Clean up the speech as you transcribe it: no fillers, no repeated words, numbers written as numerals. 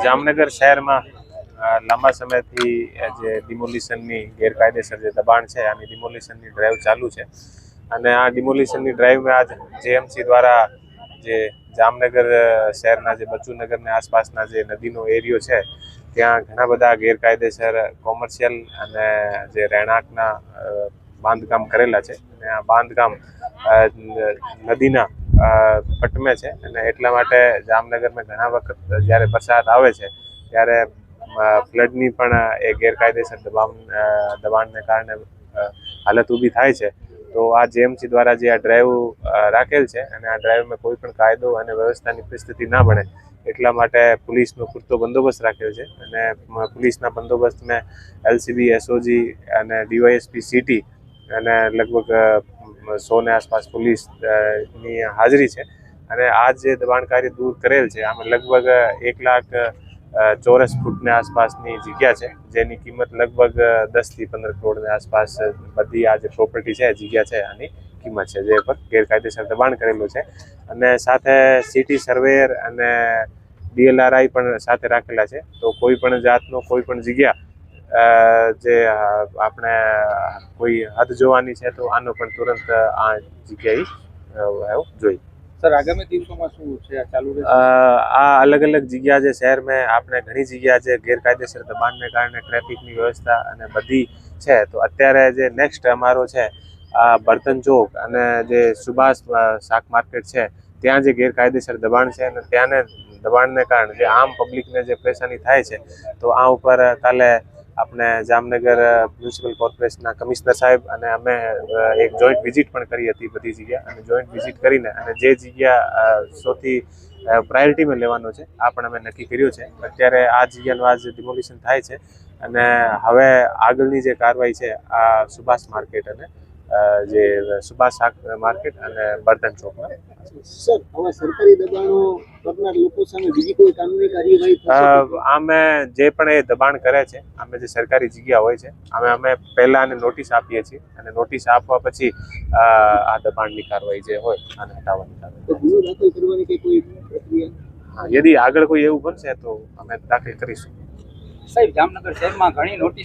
જામનગર શહેરમાં લાંબા સમયથી જે ડિમોલિશનની ગેરકાયદેસર જે દબાણ છે આની ડિમોલિશનની ડ્રાઈવ ચાલુ છે અને આ ડિમોલિશનની ડ્રાઈવમાં આજ જેએમસી દ્વારા જે જામનગર શહેરના જે બચુનગરને આસપાસના જે નદીનો એરિયો છે ત્યાં ઘણા બધા ગેરકાયદેસર કોમર્શિયલ અને જે રહેણાંકના બાંધકામ કરેલા છે અને આ બાંધકામ નદીના પટમે છે અને એટલા માટે જામનગરમાં ઘણા વખત જ્યારે વરસાદ આવે છે ત્યારે ફ્લડની પણ એ ગેરકાયદેસર દબાણને કારણે હાલત ઊભી થાય છે. તો આ જેએમસી દ્વારા જે આ ડ્રાઈવ રાખેલ છે અને આ ડ્રાઈવમાં કોઈ પણ કાયદો અને વ્યવસ્થાની પરિસ્થિતિ ના બને એટલા માટે પોલીસનો પૂરતો બંદોબસ્ત રાખેલ છે અને પોલીસના બંદોબસ્તમાં એલસીબી, એસઓજી અને ડીવાયએસપી સિટી અને લગભગ 100 ને આસપાસ પોલીસની હાજરી છે અને આ જે દબાણ કાર્ય દૂર કરેલ છે આમાં લગભગ 1 લાખ ચોરસ ફૂટની આસપાસની જગ્યા છે જેની કિંમત લગભગ 10 થી 15 કરોડની આસપાસ બધી આ જે પ્રોપર્ટી છે જગ્યા છે આની કિંમત છે જે પર ગેરકાયદેસર દબાણ કરેલું છે અને સાથે સિટી સર્વેયર અને ડીએલઆરઆઈ પણ સાથે રાખેલા છે. તો કોઈ પણ જાતનો કોઈ પણ જગ્યા જે આપણે કોઈ હદ જોવાની છે તો આનો પણ તુરંત આ જગ્યાએ જોઈ. સર આગામી દિવસોમાં શું છે આ ચાલુ રહેશે? આ અલગ અલગ જગ્યા જે શહેરમાં આપણે ઘણી જગ્યા જે ગેરકાયદેસર દબાણને કારણે ટ્રાફિકની વ્યવસ્થા અને બધી છે તો અત્યારે જે નેક્સ્ટ અમારો છે આ બર્તન ચોક અને જે સુભાષ શાક માર્કેટ છે ત્યાં જે ગેરકાયદેસર દબાણ છે અને ત્યાંને દબાણને કારણે જે આમ પબ્લિકને જે પરેશાની થાય છે તો આ ઉપર કાલે આપણે જામનગર મ્યુનિસિપલ કોર્પોરેશનના કમિશનર સાહેબ અને અમે એક જોઈન્ટ વિઝિટ પણ કરી હતી બધી જગ્યા અને જોઈન્ટ વિઝિટ કરીને અને જે જગ્યા સૌથી પ્રાયોરિટીમાં લેવાનો છે આ પણ અમે નક્કી કર્યું છે. અત્યારે આ જગ્યાનું આજ ડિમોલિશન થાય છે અને હવે આગળની જે કાર્યવાહી છે આ સુભાષ માર્કેટ અને જે સુભાષ શાક માર્કેટ અને બર્તન ચોકમાં. સર હવે સરકારી દબાણો કરનાર લોકો સામે બીજી કોઈ કાનૂની કાર્યવાહી થશે? અમે જે પણ એ દબાણ કરે છે અમે જે સરકારી જગ્યા હોય છે અમે પહેલા આને નોટિસ આપીએ છીએ અને નોટિસ આપવા પછી આ દબાણની કાર્યવાહી જે હોય આને હટાવવાની કાર્યવાહી. ગુનો દાખલ કરવાની કે કોઈ પ્રક્રિયા? યદી આગળ કોઈ એવું બનશે તો અમે દાખલ કરીશું. સાહેબ જામનગર શહેરમાં ઘણી નોટિસ